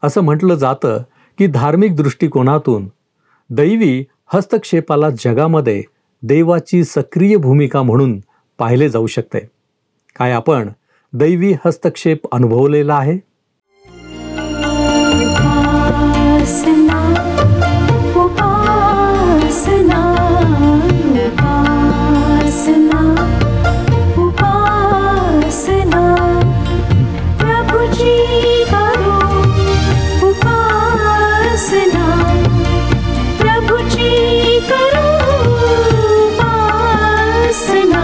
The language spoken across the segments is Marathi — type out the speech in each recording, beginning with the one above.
असं म्हटलं जातं की धार्मिक दृष्टिकोनातून दैवी हस्तक्षेपाला जगामध्ये देवाची सक्रिय भूमिका म्हणून पाहिले जाऊ शकते. काय आपण दैवी हस्तक्षेप अनुभवलेला आहे? उपासना उपासना उपासना उपासना प्रभुजी करो उपासना प्रभुजी करो उपासना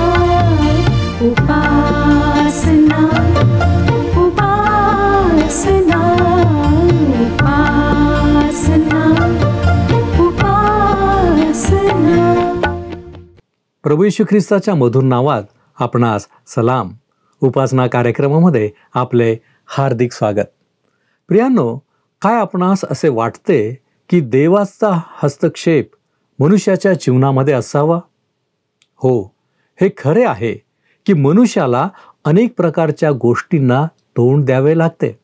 उपासना उपासना प्रभू येशू ख्रिस्ताच्या मधुर नावात आपणास सलाम. उपासना कार्यक्रमामध्ये आपले हार्दिक स्वागत. प्रियांनो, काय आपणास असे वाटते की देवाचा हस्तक्षेप मनुष्याच्या जीवनामध्ये असावा? हो, हे खरे आहे की मनुष्याला अनेक प्रकारच्या गोष्टींना तोंड द्यावे लागते.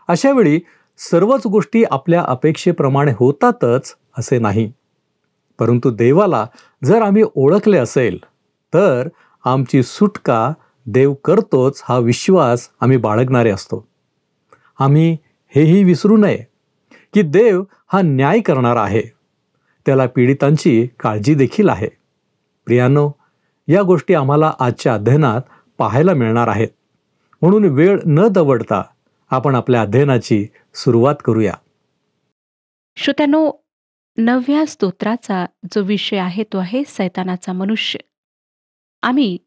अशा वेळी सर्वच गोष्टी आपल्या अपेक्षेप्रमाणे होतातच असे नाही. परंतु देवाला जर आम्ही ओळखले असेल तर आमची सुटका देव करतोच हा विश्वास आम्ही बाळगणारे असतो. आम्ही हेही विसरू नये की देव हा न्याय करणारा आहे. त्याला पीडितांची काळजी देखील आहे. प्रियांनो, या गोष्टी आम्हाला आजच्या अध्ययनात पाहायला मिळणार आहेत. म्हणून वेळ न दवडता आपण आपल्या अध्ययनाची सुरुवात करूया. श्रोत्यांनो, 9व्या स्तोत्राचा जो विषय आहे तो आहे सैतानाचा मनुष्य. आम्ही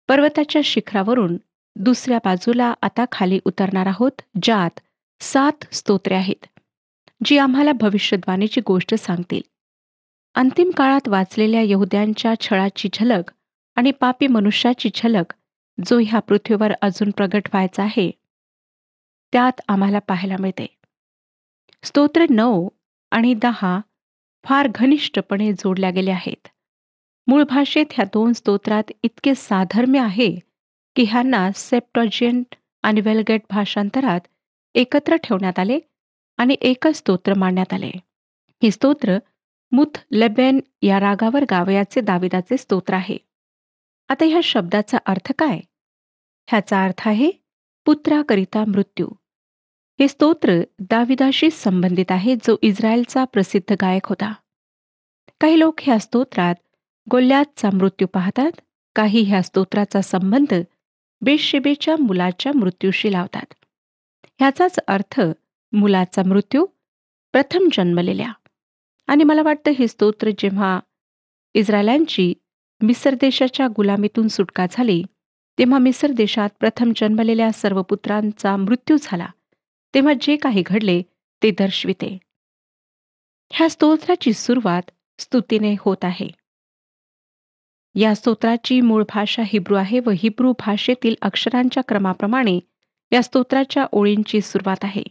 पर्वताच्या शिखरावरून दुसऱ्या बाजूला आता खाली उतरणार आहोत, ज्यात 7 स्तोत्रे आहेत, जी आम्हाला भविष्यवाणीची गोष्ट सांगतील. अंतिम काळात वाचलेल्या यहुद्यांच्या छळाची झलक आणि पापी मनुष्याची झलक जो ह्या पृथ्वीवर अजून प्रगट व्हायचा आहे, त्यात आम्हाला पाहायला मिळते. स्तोत्र 9 आणि 10 फार घनिष्ठपणे जोडल्या गेल्या आहेत. मूळ भाषेत ह्या 2 स्तोत्रात इतके साधर्म्य आहे की ह्यांना सेप्टॉजिंट आणि वेलगेट भाषांतरात एकत्र ठेवण्यात आले आणि एकच स्तोत्र मांडण्यात आले. हे स्तोत्र मुथ लेबेन या रागावर गावयाचे दाविदाचे स्तोत्र आहे. आता ह्या शब्दाचा अर्थ काय? ह्याचा अर्थ आहे पुत्राकरिता मृत्यू. हे स्तोत्र दाविदाशी संबंधित आहे, जो इस्रायलचा प्रसिद्ध गायक होता. काही लोक ह्या स्तोत्रात गोल्यातचा मृत्यू पाहतात. काही ह्या स्तोत्राचा संबंध बेशेबेच्या मुलाच्या मृत्यूशी लावतात. ह्याचाच अर्थ मुलाचा मृत्यू, प्रथम जन्मलेल्या. आणि मला वाटतं हे स्तोत्र जेव्हा इस्रायलांची मिसर देशाच्या गुलामीतून सुटका झाली, तेव्हा मिसर देशात प्रथम जन्मलेल्या सर्व पुत्रांचा मृत्यू झाला, तेव्हा जे काही घडले ते दर्शविते. ह्या स्तोत्राची सुरुवात स्तुतीने होत आहे. या स्तोत्राची मूळ भाषा हिब्रू आहे व हिब्रू भाषेतील अक्षरांच्या क्रमाप्रमाणे या स्तोत्राच्या ओळींची सुरुवात आहे.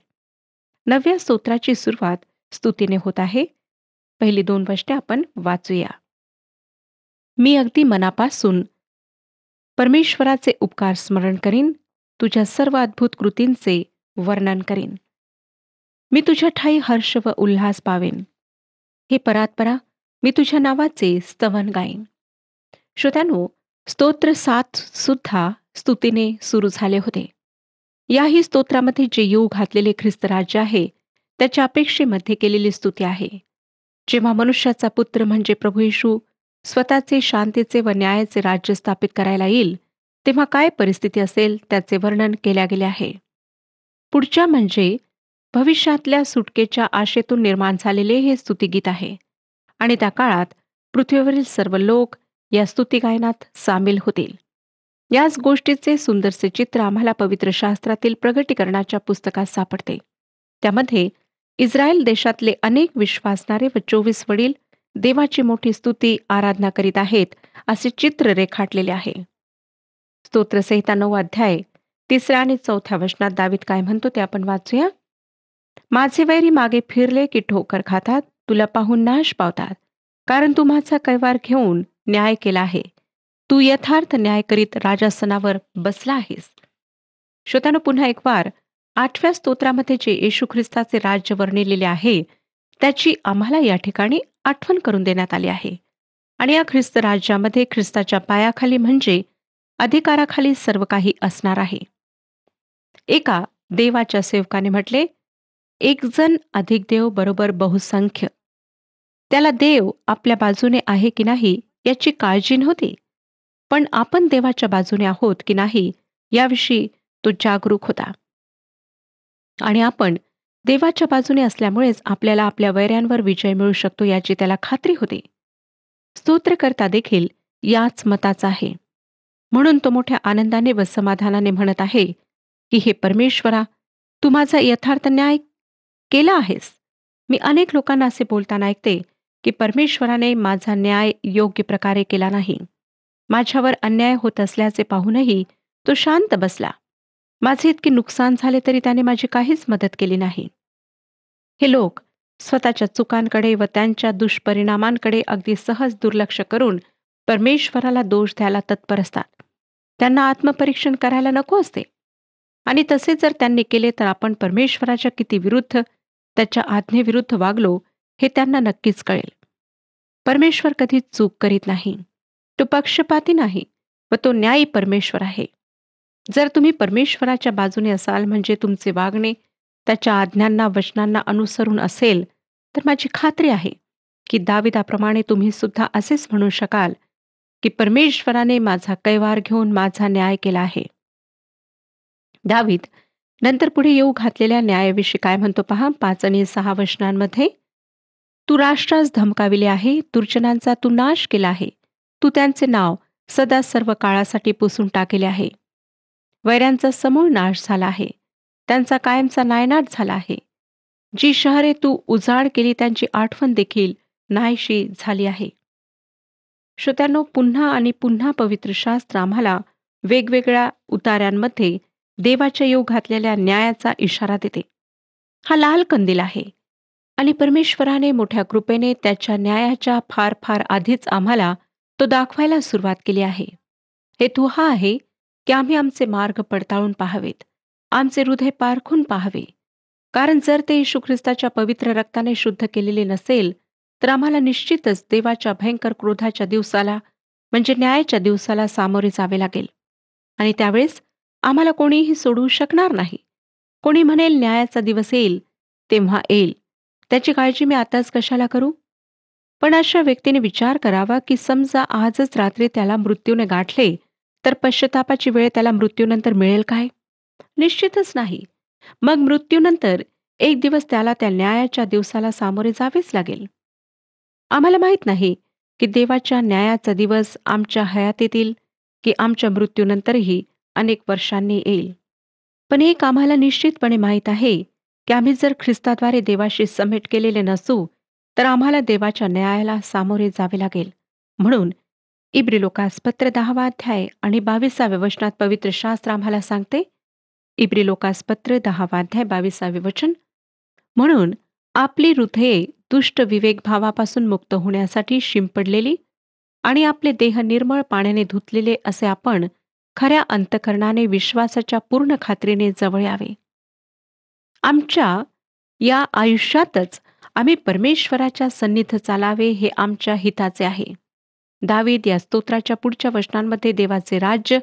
9व्या स्तोत्राची सुरुवात स्तुतीने होत आहे. पहिली 2 वचने आपण वाचूया. मी अगदी मनापासून परमेश्वराचे उपकार स्मरण करीन, तुझ्या सर्व अद्भुत कृतींचे वर्णन करीन. मी तुझ्या ठाई हर्ष व उल्हास पावेन. हे परात्परा, मी तुझ्या नावाचे स्तवन गाईन. श्रोत्यांनो, स्तोत्र 7 सुद्धा स्तुतीने सुरू झाले होते. याही स्तोत्रामध्ये जे येऊ घातलेले ख्रिस्त राज्य आहे, त्याच्या अपेक्षेमध्ये केलेली स्तुती आहे. जेव्हा मनुष्याचा पुत्र म्हणजे प्रभू येशू स्वतःचे शांतीचे व न्यायाचे राज्य स्थापित करायला येईल, तेव्हा काय परिस्थिती असेल त्याचे वर्णन केल्या गेले आहे. पुढच्या म्हणजे भविष्यातल्या सुटकेच्या आशेतून निर्माण झालेले हे स्तुतिगीत आहे आणि त्या काळात पृथ्वीवरील सर्व लोक या स्तुतिगायनात सामील होतील. याच गोष्टीचे सुंदरसे चित्र आम्हाला पवित्र शास्त्रातील प्रगटीकरणाच्या पुस्तकात सापडते. त्यामध्ये इस्रायल देशातले अनेक विश्वासणारे व 24 वडील देवाची मोठी स्तुती आराधना करीत आहेत असे चित्र रेखाटलेले आहे. स्तोत्रसंहिता 9 अध्याय 3 आणि 4 वचनात दावीद काय म्हणतो ते आपण वाचूया. माझे वैरी मागे फिरले की ठोकर खातात, तुला पाहून नाश पावतात, कारण तू माझा कैवार घेऊन न्याय केला आहे. तू यथार्थ न्याय करीत राजासनावर बसला आहेस. श्रोत्यानो, पुन्हा एक वार 8व्या स्तोत्रामध्ये जे येशू ख्रिस्ताचे राज्य वर्णिलेले आहे त्याची आम्हाला या ठिकाणी आठवण करून देण्यात आली आहे. आणि या ख्रिस्त राज्यामध्ये ख्रिस्ताच्या पायाखाली म्हणजे अधिकाराखाली सर्व काही असणार आहे. एका देवाच्या सेवकाने म्हटले, एक जण अधिक देव बरोबर बहुसंख्य. त्याला देव आपल्या बाजूने आहे की नाही याची काळजी नव्हती, पण आपण देवाच्या बाजूने आहोत की नाही याविषयी तो जागरूक होता. आणि आपण देवाच्या बाजूने असल्यामुळेच आपल्याला आपल्या वैऱ्यांवर विजय मिळू शकतो याची त्याला खात्री होती. स्तोत्रकर्ता देखील याच मताचा आहे. म्हणून तो मोठ्या आनंदाने व समाधानाने म्हणत आहे की हे परमेश्वरा, तू माझा यथार्थ न्याय केला आहेस. मी अनेक लोकांना असे बोलताना ऐकते की परमेश्वराने माझा न्याय योग्य प्रकारे केला नाही. माझ्यावर अन्याय होत असल्याचे पाहूनही तो शांत बसला. माझे इतके नुकसान झाले तरी त्याने माझी काहीच मदत केली नाही. हे लोक स्वतःच्या चुकांकडे व त्यांच्या दुष्परिणामांकडे अगदी सहज दुर्लक्ष करून परमेश्वराला दोष द्यायला तत्पर असतात. त्यांना आत्मपरीक्षण करायला नको असते. आणि तसे जर त्यांनी केले तर आपण परमेश्वराच्या किती विरुद्ध, त्याच्या आज्ञेविरुद्ध वागलो हे त्यांना नक्कीच कळेल. परमेश्वर कधीच चूक करीत नाही. तो पक्षपाती नाही व तो न्यायी परमेश्वर आहे. जर तुम्ही परमेश्वराच्या बाजूने असाल म्हणजे तुमचे वागणे त्याच्या आज्ञांना वचनांना अनुसरून असेल तर माझी खात्री आहे की दाविदाप्रमाणे तुम्ही सुद्धा असेच म्हणू शकाल की परमेश्वराने माझा कैवार घेऊन माझा न्याय केला आहे. दावीद नंतर पुढे येऊ घातलेल्या न्यायाविषयी काय म्हणतो पहा. 5 आणि 6 वचनांमध्ये, तू राष्ट्रास धमकाविले आहे, दुर्जनांचा तू नाश केला आहे. तू त्यांचे नाव सदा सर्व काळासाठी पुसून टाकले आहे. वैऱ्यांचा समूळ नाश झाला आहे. त्यांचा कायमचा नायनाट झाला आहे. जी शहरे तू उजाड केली त्यांची आठवण देखील नाहीशी झाली आहे. श्रोत्यांनो, पुन्हा आणि पुन्हा पवित्र शास्त्र आम्हाला वेगवेगळ्या उतार्यांमध्ये देवाच्या येऊ घातलेल्या न्यायाचा इशारा देते. हा लाल कंदील आहे आणि परमेश्वराने मोठ्या कृपेने त्याच्या न्यायाच्या फार फार आधीच आम्हाला तो दाखवायला सुरुवात केली आहे. हेतू हा आहे की आम्ही आमचे मार्ग पडताळून पाहावेत, आमचे हृदय पारखून पाहावे. कारण जर ते येशू ख्रिस्ताच्या पवित्र रक्ताने शुद्ध केलेले नसेल तर आम्हाला निश्चितच देवाच्या भयंकर क्रोधाच्या दिवसाला म्हणजे न्यायाच्या दिवसाला सामोरे जावे लागेल. आणि त्यावेळेस आम्हाला कोणीही सोडवू शकणार नाही. कोणी म्हणेल न्यायाचा दिवस येईल तेव्हा येईल, त्याची काळजी मी आताच कशाला करू. पण अशा व्यक्तीने विचार करावा की समजा आजच रात्री त्याला मृत्यूने गाठले तर पश्चातापाची वेळ त्याला मृत्यूनंतर मिळेल काय? निश्चितच नाही. मग मृत्यूनंतर एक दिवस त्याला त्या न्यायाच्या दिवसाला सामोरे जावेच लागेल. आम्हाला माहीत नाही की देवाच्या न्यायाचा दिवस आमच्या हयातीतील की आमच्या मृत्यूनंतरही अनेक वर्षांनी येईल. पण एक आम्हाला निश्चितपणे माहीत आहे की आम्ही जर ख्रिस्ताद्वारे देवाशी समेट केलेले नसू तर आम्हाला देवाच्या न्यायाला सामोरे जावे लागेल. म्हणून इब्री लोकासपत्र 10 अध्याय आणि 22 वचनात पवित्र शास्त्र आम्हाला सांगते. इब्री लोकासपत्र 10 अध्याय 22 वचन, म्हणून आपली हृदये दुष्ट विवेक भावापासून मुक्त होण्यासाठी शिंपडलेली आणि आपले देह निर्मळ पाण्याने धुतलेले असे आपण खऱ्या अंतकरणाने विश्वासाच्या पूर्ण खात्रीने जवळ यावे. आमच्या या आयुष्यातच आम्ही परमेश्वराच्या सन्निध चालावे हे आमच्या हिताचे आहे. दावीद या स्तोत्राच्या पुढच्या वचनांमध्ये देवाचे राज्य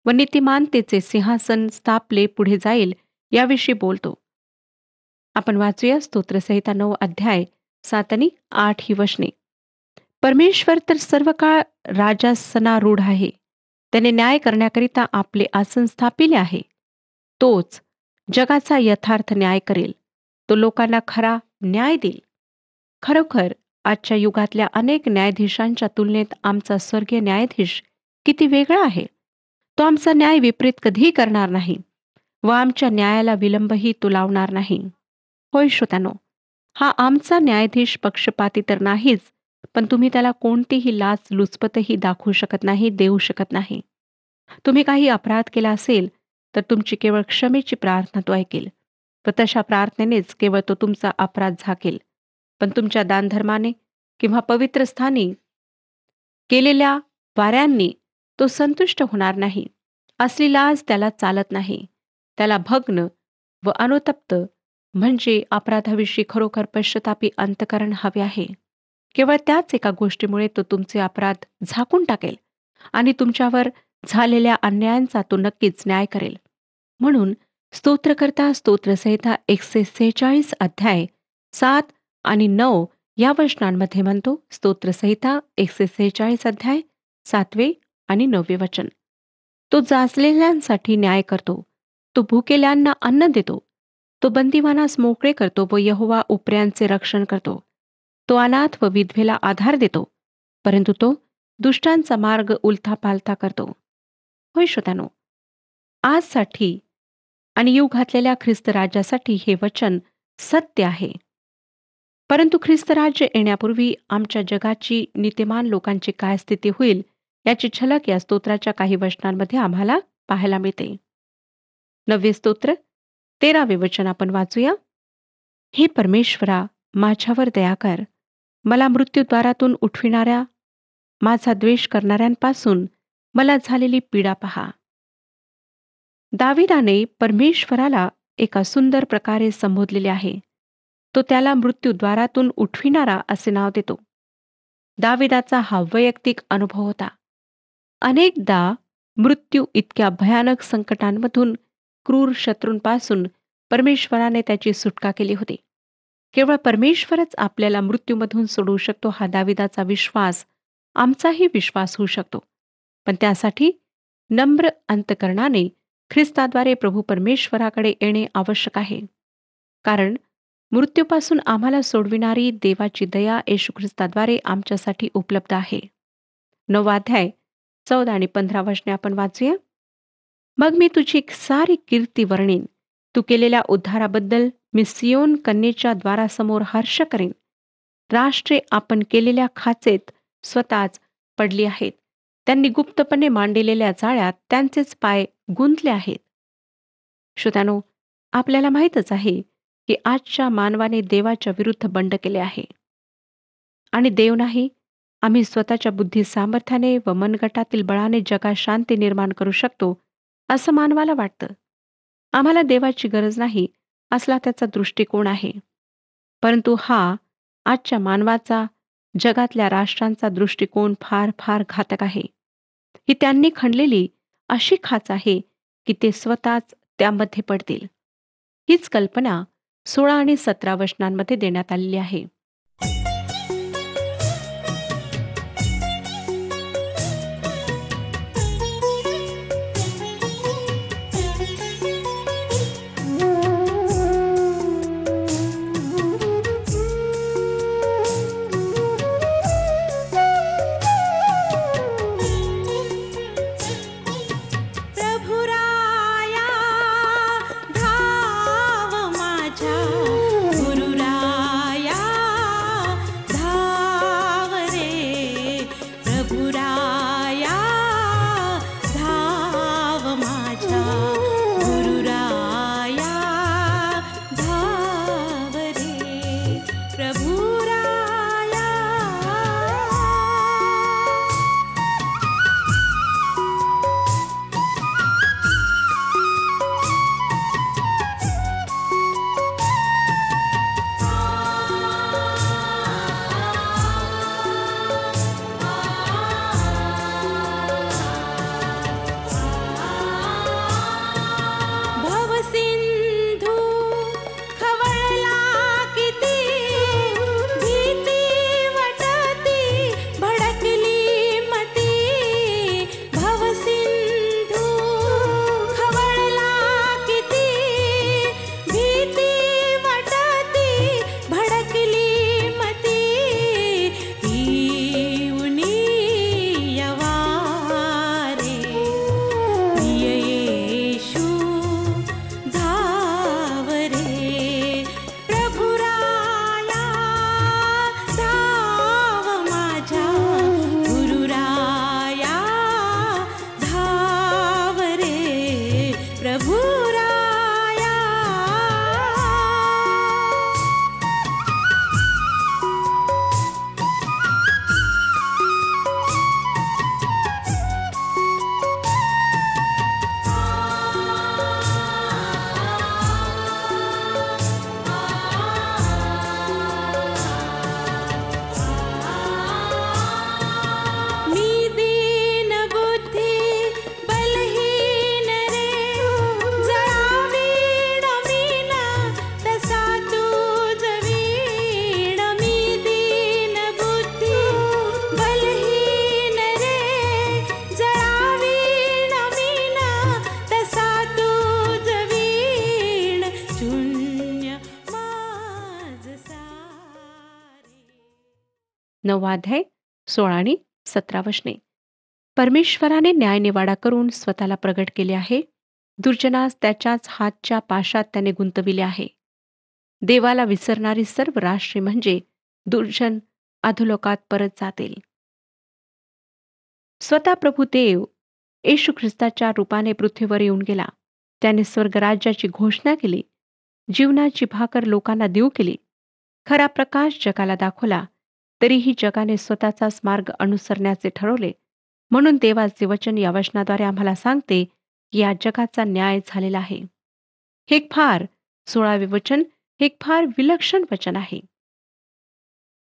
व नीतिमानतेचे सिंहासन स्थापले पुढे जाईल याविषयी बोलतो. आपण वाचूया स्तोत्रसंहिता 9 अध्याय 7 आणि 8 ही वचने. परमेश्वर तर सर्व काळ राजासनारूढ आहे. त्याने न्याय करण्याकरिता आपले आसन स्थापिले आहे. तोच जगाचा यथार्थ न्याय करेल. तो लोकांना खरा न्याय देईल. खरोखर आजच्या युगातल्या अनेक न्यायाधीशांच्या तुलनेत आमचा स्वर्गीय न्यायाधीश किती वेगळा आहे. तो आमचा न्याय विपरीत कधीही करणार नाही व आमच्या न्यायाला विलंबही तो लावणार नाही. होय श्रोत्यानो, हा आमचा न्यायाधीश पक्षपाती तर नाहीच, पण तुम्ही त्याला कोणतीही लाचलुचपतही दाखवू शकत नाही, देऊ शकत नाही. तुम्ही काही अपराध केला असेल तर तुमची केवळ क्षमेची प्रार्थना तो ऐकेल व तशा प्रार्थनेनेच केवळ तो तुमचा अपराध झाकेल. पण तुमच्या दानधर्माने किंवा पवित्र स्थानी केलेल्या वाऱ्यांनी तो संतुष्ट होणार नाही. असली लाज त्याला चालत नाही. त्याला भग्न व अनुतप्त म्हणजे अपराधाविषयी खरोखर पश्चातापी अंतःकरण हवे आहे. केवळ त्याच एका गोष्टीमुळे तो तुमचे अपराध झाकून टाकेल आणि तुमच्यावर झालेल्या अन्यायांचा तो नक्कीच न्याय करेल. म्हणून स्तोत्रकर्ता स्तोत्रसंहिता 146 अध्याय 7 आणि 9 या वचनांमध्ये म्हणतो. स्तोत्रसंहिता 146 अध्याय 7 आणि 9 वचन. तो जाचलेल्यांसाठी न्याय करतो. तो भुकेल्यांना अन्न देतो. तो बंदिवानास मोकळे करतो व यहोवा उपऱ्यांचे रक्षण करतो. तो अनाथ व विधवेला आधार देतो, परंतु तो दुष्टांचा मार्ग उलथापालथा करतो. होय श्रोत्यानो, आजसाठी आणि येऊ घातलेल्या ख्रिस्त राज्यासाठी हे वचन सत्य आहे. परंतु ख्रिस्त राज्य येण्यापूर्वी आमच्या जगाची नीतिमान लोकांची काय स्थिती होईल याची झलक या स्तोत्राच्या काही वचनांमध्ये आम्हाला पाहायला मिळते. 9 स्तोत्र 13 वचन आपण वाचूया. हे परमेश्वरा, माझ्यावर दया कर. मला मृत्यूद्वारातून उठविणाऱ्या, माझा द्वेष करणाऱ्यांपासून मला झालेली पीडा पहा. दाविदाने परमेश्वराला एका सुंदर प्रकारे संबोधलेले आहे. तो त्याला मृत्यूद्वारातून उठविणारा असे नाव देतो. दाविदाचा हा वैयक्तिक अनुभव होता. अनेकदा मृत्यू इतक्या भयानक संकटांमधून, क्रूर शत्रूंपासून परमेश्वराने त्याची सुटका केली होती. केवळ परमेश्वरच आपल्याला मृत्यूमधून सोडवू शकतो हा दाविदाचा विश्वास आमचाही विश्वास होऊ शकतो. पण त्यासाठी नम्र अंतकरणाने ख्रिस्ताद्वारे प्रभू परमेश्वराकडे येणे आवश्यक आहे. कारण मृत्यूपासून आम्हाला सोडविणारी देवाची दया येशू ख्रिस्ताद्वारे आमच्यासाठी उपलब्ध आहे. 9 अध्याय 14 आणि 15 वचने आपण वाचूया. मग मी तुझी सारी कीर्ती वर्णीन. तू केलेल्या उद्धाराबद्दल मी सियोन कन्येच्या द्वारासमोर हर्ष करेन. राष्ट्रे आपण केलेल्या खाचेत स्वतःच पडली आहेत. त्यांनी गुप्तपणे मांडलेल्या जाळ्यात त्यांचेच पाय गुंतले आहेत. श्रोत्यानो, आपल्याला माहीतच आहे की आजच्या मानवाने देवाच्या विरुद्ध बंड केले आहे. आणि देव नाही, आम्ही स्वतःच्या बुद्धी सामर्थ्याने व मनगटातील बळाने जगात शांती निर्माण करू शकतो असं मानवाला वाटतं. आम्हाला देवाची गरज नाही असला त्याचा दृष्टिकोन आहे. परंतु हा आजच्या मानवाचा, जगातल्या राष्ट्रांचा दृष्टिकोन फार फार घातक आहे. ही त्यांनी खणलेली अशी खाच आहे की ते स्वतःच त्यामध्ये पडतील. हीच कल्पना 16 आणि 17 वचनांमध्ये देण्यात आलेली आहे. प्रभुराया धाव माझ्या गुरुराया 9 अध्याय 16 आणि 17 वचने. परमेश्वराने न्यायनिवाडा करून स्वतःला प्रगट केले आहे. दुर्जनास त्याच्याच हातच्या पाशात त्याने गुंतविले आहे. देवाला विसरणारी सर्व राष्ट्रे म्हणजे दुर्जन अधोलोकात परत जातील. स्वतः प्रभू देव येशू ख्रिस्ताच्या रूपाने पृथ्वीवर येऊन गेला. त्याने स्वर्गराज्याची घोषणा केली. जीवनाची भाकर लोकांना देऊ केली. खरा प्रकाश जगाला दाखवला. तरीही जगाने स्वतःचाच मार्ग अनुसरण्याचे ठरवले. म्हणून देवाचे वचन या वचनाद्वारे आम्हाला सांगते की या जगाचा न्याय झालेला आहे. हे एक फार 16वे वचन हे एक फार विलक्षण वचन आहे.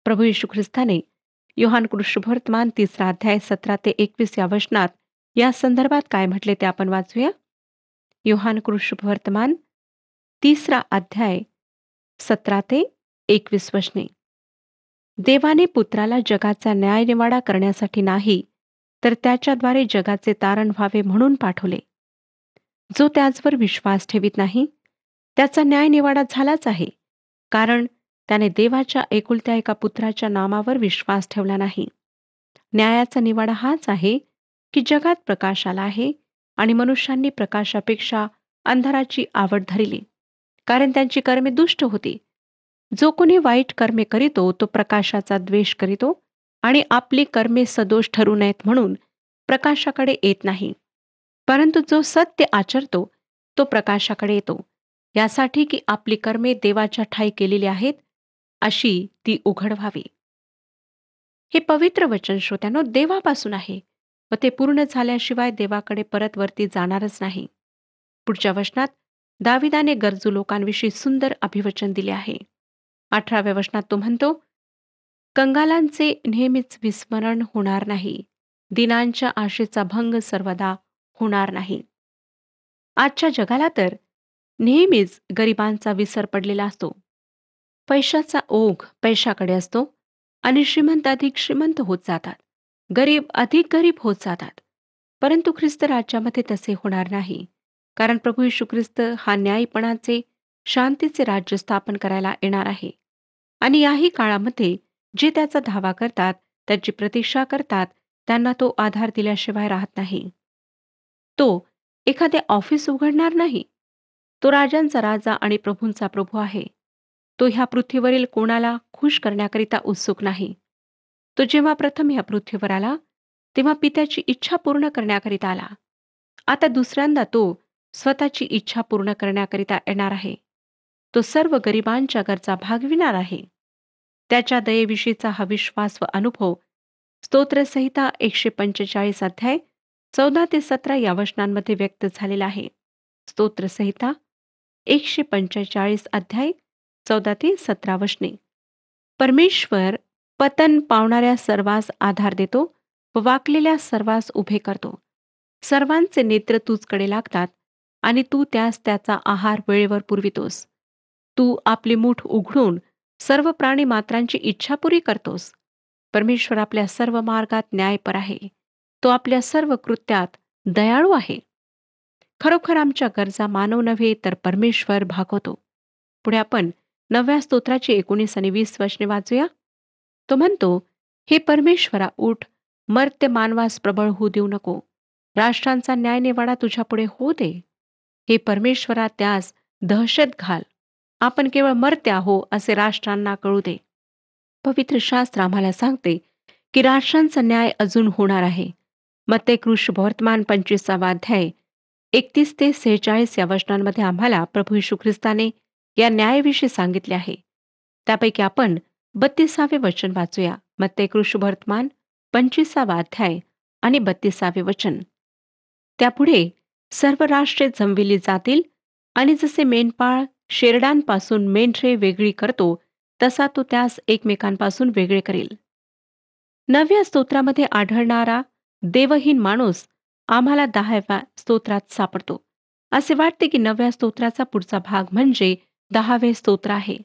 प्रभू येशू ख्रिस्ताने योहान शुभवर्तमान 3 अध्याय 17 ते 21 या वचनात या संदर्भात काय म्हटले ते आपण वाचूया. योहान शुभवर्तमान 3 अध्याय 17 ते 21 वचने. देवाने पुत्राला जगाचा न्यायनिवाडा करण्यासाठी नाही, तर त्याच्याद्वारे जगाचे तारण व्हावे म्हणून पाठवले. जो त्याचवर विश्वास ठेवीत नाही, त्याचा न्यायनिवाडा झालाच आहे, कारण त्याने देवाच्या एकुलत्या एका पुत्राच्या नामावर विश्वास ठेवला नाही. न्यायाचा निवाडा हाच आहे की जगात प्रकाश आला आहे आणि मनुष्यांनी प्रकाशापेक्षा अंधाराची आवड धरली, कारण त्यांची कर्मे दुष्ट होती. जो कोणी वाईट कर्मे करीतो तो प्रकाशाचा द्वेष करीतो आणि आपली कर्मे सदोष ठरू नयेत म्हणून प्रकाशाकडे येत नाही. परंतु जो सत्य आचरतो तो प्रकाशाकडे येतो, यासाठी की आपली कर्मे देवाच्या ठायी केलेली आहेत अशी ती उघड व्हावी. हे पवित्र वचन श्रोत्यानो देवापासून आहे व ते पूर्ण झाल्याशिवाय देवाकडे परत वरती जाणारच नाही. पुढच्या वचनात दाविदाने गरजू लोकांविषयी सुंदर अभिवचन दिले आहे. 18व्या वचनात तो म्हणतो, कंगालांचे नेहमीच विस्मरण होणार नाही, दिनांच्या आशेचा भंग सर्वदा होणार नाही. आजच्या जगाला तर नेहमीच गरिबांचा विसर पडलेला असतो. पैशाचा ओघ पैशाकडे असतो आणि श्रीमंत अधिक श्रीमंत होत जातात, गरीब अधिक गरीब होत जातात. परंतु ख्रिस्त राज्यामध्ये तसे होणार नाही, कारण प्रभू येशू ख्रिस्त हा न्यायीपणाचे शांतीचे राज्य स्थापन करायला येणार आहे. आणि याही काळामध्ये जे त्याचा धावा करतात, त्याची प्रतीक्षा करतात, त्यांना तो आधार दिल्याशिवाय राहत नाही. तो एखादे ऑफिस उघडणार नाही. तो राजांचा राजा आणि प्रभूंचा प्रभू आहे. तो ह्या पृथ्वीवरील कोणाला खुश करण्याकरिता उत्सुक नाही. तो जेव्हा प्रथम ह्या पृथ्वीवर आला तेव्हा पित्याची इच्छा पूर्ण करण्याकरिता आला. आता दुसऱ्यांदा तो स्वतःची इच्छा पूर्ण करण्याकरिता येणार आहे. तो सर्व गरिबांच्या गरजा भागविणार आहे. त्याच्या दयेविषयीचा हा विश्वास व अनुभव स्तोत्रसंहिता 145 अध्याय 14 ते 17 या वचनांमध्ये व्यक्त झालेला आहे. स्तोत्रसंहिता 145 अध्याय 14 ते 17 वचने. परमेश्वर पतन पावणाऱ्या सर्वांस आधार देतो व वाकलेल्या सर्वांस उभे करतो. सर्वांचे नेत्र तुझकडे लागतात आणि तू त्यास त्याचा आहार वेळेवर पुरवितोस. तू आपली मूठ उघडून सर्व प्राणी मात्रांची इच्छा पुरी करतोस. परमेश्वर आपल्या सर्व मार्गात न्यायपर आहे. तो आपल्या सर्व कृत्यात दयाळू आहे. खरोखर आमच्या गरजा मानव नव्हे तर परमेश्वर भागवतो. पुढे आपण 9व्या स्तोत्राची 19 आणि 20 वचने वाचूया. तो म्हणतो, हे परमेश्वरा उठ, मर्त्य मानवास प्रबळ होऊ देऊ नको. राष्ट्रांचा न्यायनिवाडा तुझ्या पुढे होऊ दे. हे परमेश्वरा त्यास दहशत घाल. आपण केवळ मर्त्य आहो असे राष्ट्रांना कळू दे. पवित्र शास्त्र आम्हाला सांगते की राष्ट्रांचा न्याय अजून होणार आहे. मत्ते शुभवर्तमान 25 अध्याय 31 ते 46 या वचनांमध्ये आम्हाला प्रभू येशू ख्रिस्ताने या न्यायाविषयी सांगितले आहे. त्यापैकी आपण 32वे वचन वाचूया. मत्ते शुभवर्तमान 25 अध्याय आणि 32वे वचन. त्यापुढे सर्व राष्ट्रे जमविली जातील आणि जसे मेंढपाळ शेरडांपासून मेंढरे वेगळी करतो तसा तो त्यास एकमेकांपासून वेगळे करेल. 9व्या स्तोत्रामध्ये आढळणारा देवहीन माणूस आम्हाला 10व्या स्तोत्रात सापडतो. असे वाटते की 9व्या स्तोत्राचा पुढचा भाग म्हणजे 10वे स्तोत्र आहे.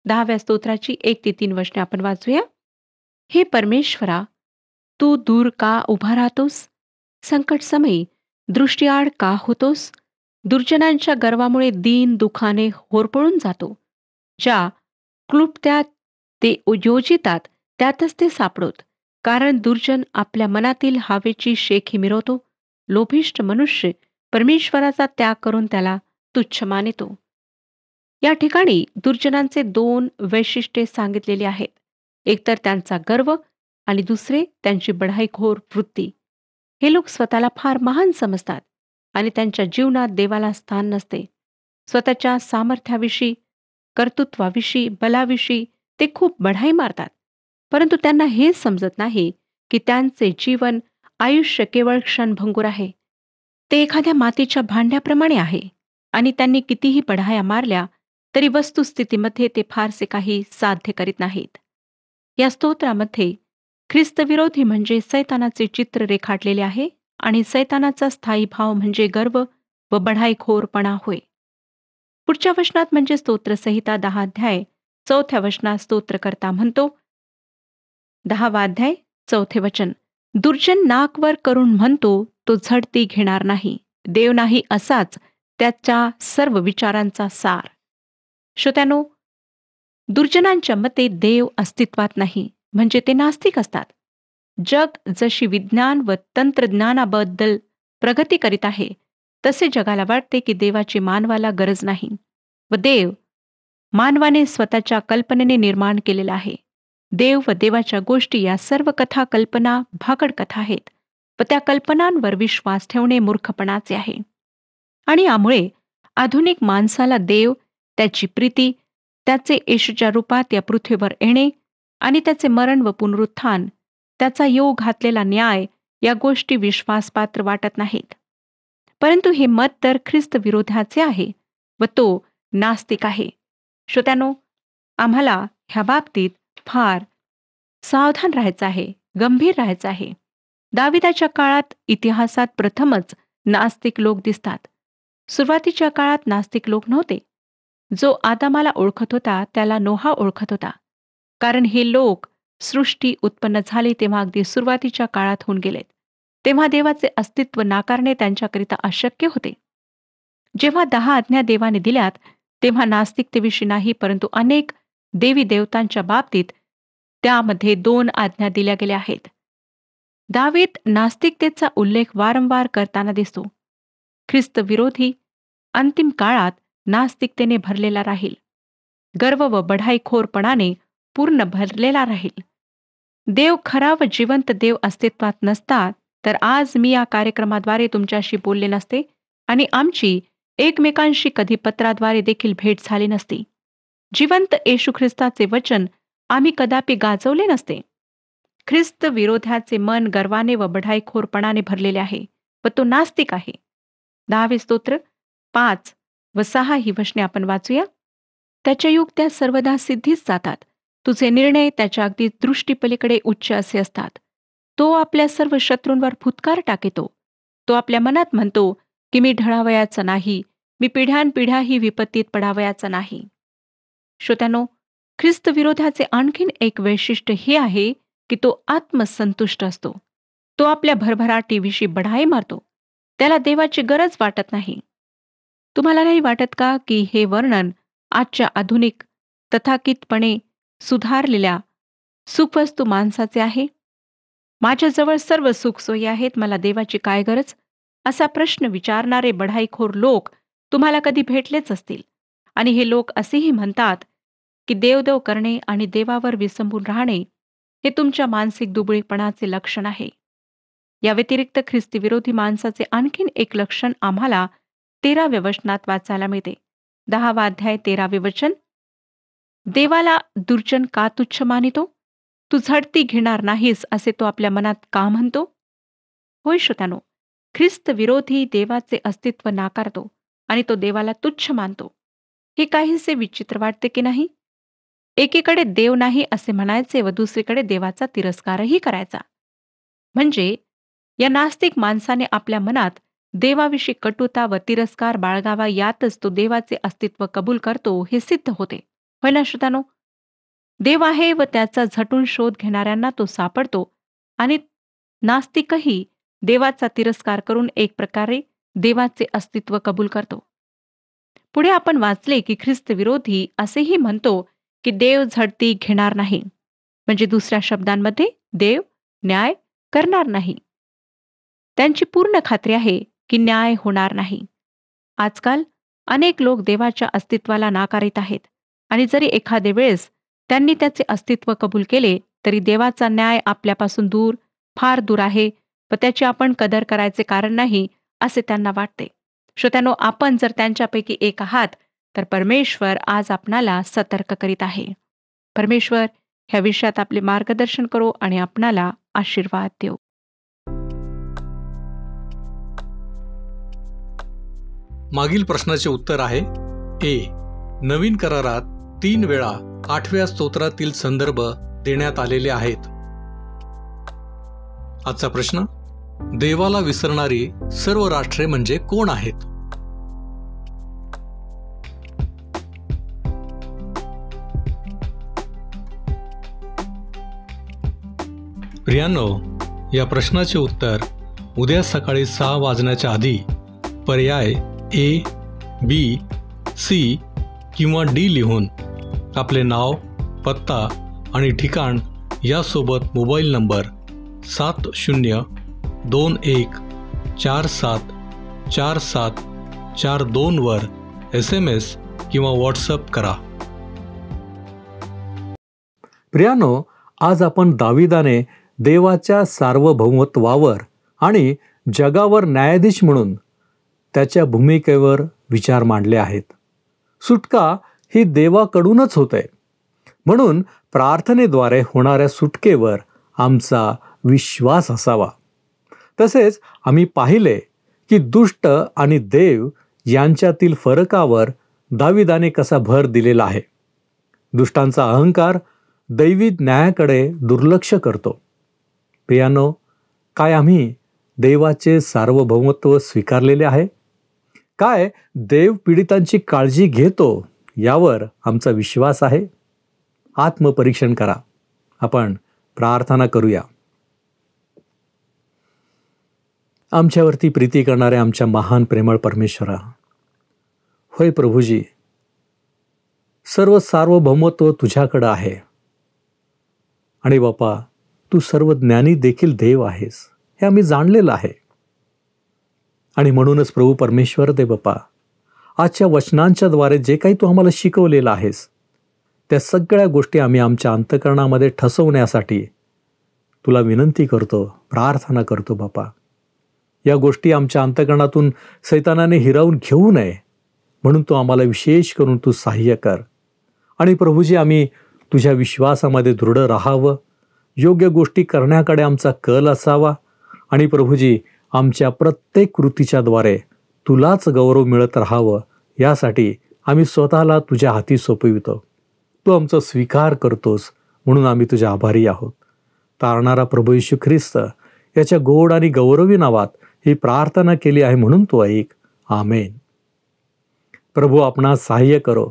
10व्या स्तोत्राची 1 ते 3 वचने आपण वाचूया. हे परमेश्वरा, तू दूर का उभा राहतोस? संकट समयी दृष्टीआड का होतोस? दुर्जनांच्या गर्वामुळे दीन दुखाने होरपळून जातो. ज्या क्लुप्त्यात ते योजितात त्यातच ते सापडोत. कारण दुर्जन आपल्या मनातील हवेची शेखी मिरवतो. लोभिष्ठ मनुष्य परमेश्वराचा त्याग करून त्याला तुच्छ मानितो. या ठिकाणी दुर्जनांचे दोन वैशिष्ट्ये सांगितलेली आहेत. एकतर त्यांचा गर्व आणि दुसरे त्यांची बढाईखोर वृत्ती. हे लोक स्वतःला फार महान समजतात आणि त्यांच्या जीवनात देवाला स्थान नसते. स्वतःच्या सामर्थ्याविषयी, कर्तृत्वाविषयी, बलाविषयी ते खूप बढाई मारतात. परंतु त्यांना हे समजत नाही की त्यांचे जीवन, आयुष्य केवळ क्षणभंगूर आहे. ते एखाद्या मातीच्या भांड्याप्रमाणे आहे आणि त्यांनी कितीही बढाया मारल्या तरी वस्तुस्थितीमध्ये ते फारसे काही साध्य करीत नाहीत. या स्तोत्रामध्ये ख्रिस्तविरोधी म्हणजे सैतानाचे चित्र रेखाटलेले आहे आणि सैतानाचा स्थायी भाव म्हणजे गर्व व बढाईखोरपणा होय. पुढच्या वचनात म्हणजे स्तोत्रसंहिता 10 अध्याय 4 वचनात स्तोत्रकर्ता म्हणतो, 10वा अध्याय 4 वचन, दुर्जन नाकवर करून म्हणतो तो झडती घेणार नाही. देव नाही असाच त्याच्या सर्व विचारांचा सार. श्रोत्यानो, दुर्जनांच्या मते देव अस्तित्वात नाही, म्हणजे ते नास्तिक असतात. जग जशी विज्ञान व तंत्रज्ञानाबद्दल प्रगती करीत आहे तसे जगाला वाटते की देवाची मानवाला गरज नाही व देव मानवाने स्वतःच्या कल्पनेने निर्माण केलेला आहे. देव व देवाच्या गोष्टी या सर्व कथा कल्पना भाकड कथा आहेत व त्या कल्पनांवर विश्वास ठेवणे मूर्खपणाचे आहे. आणि यामुळे आधुनिक माणसाला देव, त्याची प्रीती, त्याचे येशूच्या रूपात या पृथ्वीवर येणे आणि त्याचे मरण व पुनरुत्थान, त्याचा योग घातलेला न्याय या गोष्टी विश्वासपात्र वाटत नाहीत. परंतु हे मत तर ख्रिस्त विरोधाचे आहे व तो नास्तिक आहे. श्रोत्यानो, आम्हाला ह्या बाबतीत फार सावधान राहायचं आहे, गंभीर राहायचं आहे. दाविदाच्या काळात इतिहासात प्रथमच नास्तिक लोक दिसतात. सुरुवातीच्या काळात नास्तिक लोक नव्हते. जो आदामाला ओळखत होता त्याला नोहा ओळखत होता. कारण हे लोक सृष्टी उत्पन्न झाली तेव्हा अगदी सुरुवातीच्या काळात होऊन गेलेत. तेव्हा देवाचे अस्तित्व नाकारणे त्यांच्याकरिता अशक्य होते. जेव्हा 10 आज्ञा देवाने दिल्यात तेव्हा नास्तिकतेविषयी नाही, परंतु अनेक देवी देवतांच्या बाबतीत त्यामध्ये 2 आज्ञा दिल्या गेल्या आहेत. दावीद नास्तिकतेचा उल्लेख वारंवार करताना दिसतो. ख्रिस्त विरोधी अंतिम काळात नास्तिकतेने भरलेला राहील. गर्व व बढाईखोरपणाने पूर्ण भरलेला राहील. देव खरा व जिवंत देव अस्तित्वात नसता तर आज मी या कार्यक्रमाद्वारे तुमच्याशी बोलले नसते आणि आमची एकमेकांशी कधी पत्राद्वारे देखील भेट झाली नसती. जिवंत येशू ख्रिस्ताचे वचन आम्ही कदापि गाजवले नसते. ख्रिस्त विरोधाचे मन गर्वाने व बढाईखोरपणाने भरलेले आहे व तो नास्तिक आहे. 10वे स्तोत्र 5 व 6 ही वचने आपण वाचूया. त्याच्या युक्त्या सर्वदा सिद्धीच जातात. तुझे निर्णय त्याच्या अगदी दृष्टीपलीकडे उच्च असे असतात. तो आपल्या सर्व शत्रूंवर फुत्कार टाकितो. तो आपल्या मनात म्हणतो की मी ढळावयाचा नाही, मी पिढ्यानपिढ्याही विपत्तीत पडावयाचा नाही. श्रोत्यानो, ख्रिस्त विरोधाचे आणखीन एक वैशिष्ट्य हे आहे की तो आत्मसंतुष्ट असतो. तो आपल्या भरभराटीविषयी बढाई मारतो. त्याला देवाची गरज वाटत नाही. तुम्हाला नाही वाटत का की हे वर्णन आजच्या आधुनिक तथाकथितपणे सुधारलेल्या सुखवस्तू माणसाचे आहे? माझ्याजवळ सर्व सुखसोयी आहेत, मला देवाची काय गरज? असा प्रश्न विचारणारे बढाईखोर लोक तुम्हाला कधी भेटलेच असतील. आणि हे लोक असेही म्हणतात की देवदेव करणे आणि देवावर विसंबून राहणे हे तुमच्या मानसिक दुबळेपणाचे लक्षण आहे. या व्यतिरिक्त ख्रिस्तीविरोधी माणसाचे आणखीन एक लक्षण आम्हाला 13व्या वचनात वाचायला मिळते. 10वा अध्याय 13वे वचन, देवाला दुर्जन का तुच्छ मानितो? तू झडती घेणार नाहीस असे तो आपल्या मनात का म्हणतो? होय श्रोत्यानो, ख्रिस्त विरोधी देवाचे अस्तित्व नाकारतो आणि तो देवाला तुच्छ मानतो. हे काहीसे विचित्र वाटते की नाही? एकीकडे देव नाही असे म्हणायचे व दुसरीकडे देवाचा तिरस्कारही करायचा. म्हणजे या नास्तिक माणसाने आपल्या मनात देवाविषयी कटुता व तिरस्कार बाळगावा, यातच तो देवाचे अस्तित्व कबूल करतो हे सिद्ध होते. होय ना श्रोत्यानो? देव आहे व त्याचा झटून शोध घेणाऱ्यांना तो सापडतो आणि नास्तिकही देवाचा तिरस्कार करून एक प्रकारे देवाचे अस्तित्व कबूल करतो. पुढे आपण वाचले की ख्रिस्त विरोधी असेही म्हणतो की देव झडती घेणार नाही. म्हणजे दुसऱ्या शब्दांमध्ये देव न्याय करणार नाही. त्यांची पूर्ण खात्री आहे की न्याय होणार नाही. आजकाल अनेक लोक देवाच्या अस्तित्वाला नाकारीत आहेत आणि जरी एखादे वेळेस त्यांनी त्याचे अस्तित्व कबूल केले तरी देवाचा न्याय आपल्यापासून दूर, फार दूर आहे व त्याची आपण कदर करायचे कारण नाही असे त्यांना वाटते. श्रोत्यानो, आपण जर त्यांच्यापैकी एक आहात तर परमेश्वर आज आपणाला सतर्क करीत आहे. परमेश्वर ह्या विषयात आपले मार्गदर्शन करो आणि आपणाला आशीर्वाद देऊ. मागील प्रश्नाचे उत्तर आहे ए. नवीन करारात 3 वेळा 8व्या स्तोत्रातील संदर्भ देण्यात आलेले आहेत. आजचा प्रश्न, देवाला विसरणारी सर्व राष्ट्रे म्हणजे कोण आहेत? प्रियांनो, या प्रश्नाचे उत्तर उद्या सकाळी 6 वाजण्याच्या आधी पर्याय ए, बी, सी किंवा डी लिहून आपले नाव, पत्ता आणि ठिकाण यासोबत मोबाईल नंबर 7021474742 वर SMS किंवा व्हॉट्सअप करा. प्रियांनो, आज आपण दाविदाने देवाच्या सार्वभौमत्वावर आणि जगावर न्यायाधीश म्हणून त्याच्या भूमिकेवर विचार मांडले आहेत. सुटका ही देवाकडूनच होते, म्हणून प्रार्थनेद्वारे होणाऱ्या सुटकेवर आमचा विश्वास असावा. तसेच आम्ही पाहिले की दुष्ट आणि देव यांच्यातील फरकावर दाविदाने कसा भर दिलेला आहे. दुष्टांचा अहंकार दैवी न्यायाकडे दुर्लक्ष करतो. प्रियांनो, काय आम्ही देवाचे सार्वभौमत्व स्वीकारलेले आहे? काय देव पीडितांची काळजी घेतो यावर आमचा विश्वास आहे? आत्मपरीक्षण करा. आपण प्रार्थना करूया. आमच्यावरती प्रीती करणारे आमच्या महान प्रेमळ परमेश्वरा, होय प्रभूजी, सर्व सार्वभौमत्व तुझ्याकडं आहे आणि बापा, तू सर्व ज्ञानी देखील देव आहेस हे आम्ही जाणलेलं आहे. आणि म्हणूनच प्रभू परमेश्वर दे बापा, आजच्या वचनांच्या द्वारे जे काही तू आम्हाला शिकवलेलं आहेस त्या सगळ्या गोष्टी आम्ही आमच्या अंतःकरणामध्ये ठसवण्यासाठी तुला विनंती करतो, प्रार्थना करतो बापा. या गोष्टी आमच्या अंतःकरणातून सैतानाने हिरावून घेऊ नये म्हणून तू आम्हाला विशेष करून तू सहाय्य कर. आणि प्रभूजी, आम्ही तुझ्या विश्वासामध्ये दृढ राहावं, योग्य गोष्टी करण्याकडे आमचा कल असावा आणि प्रभूजी, आमच्या प्रत्येक कृतीच्या द्वारे तुलाच गौरव मिळत राहावं यासाठी आम्ही स्वतःला तुझ्या हाती सोपवितो. तू आमचा स्वीकार करतोस म्हणून आम्ही तुझ्या आभारी आहोत. तारणारा प्रभू येशू ख्रिस्त याच्या गोड आणि गौरवी नावात ही प्रार्थना केली आहे म्हणून तू ऐक. आमेन. प्रभू आपणास सहाय्य करो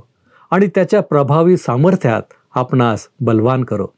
आणि त्याच्या प्रभावी सामर्थ्यात आपणास बलवान करो.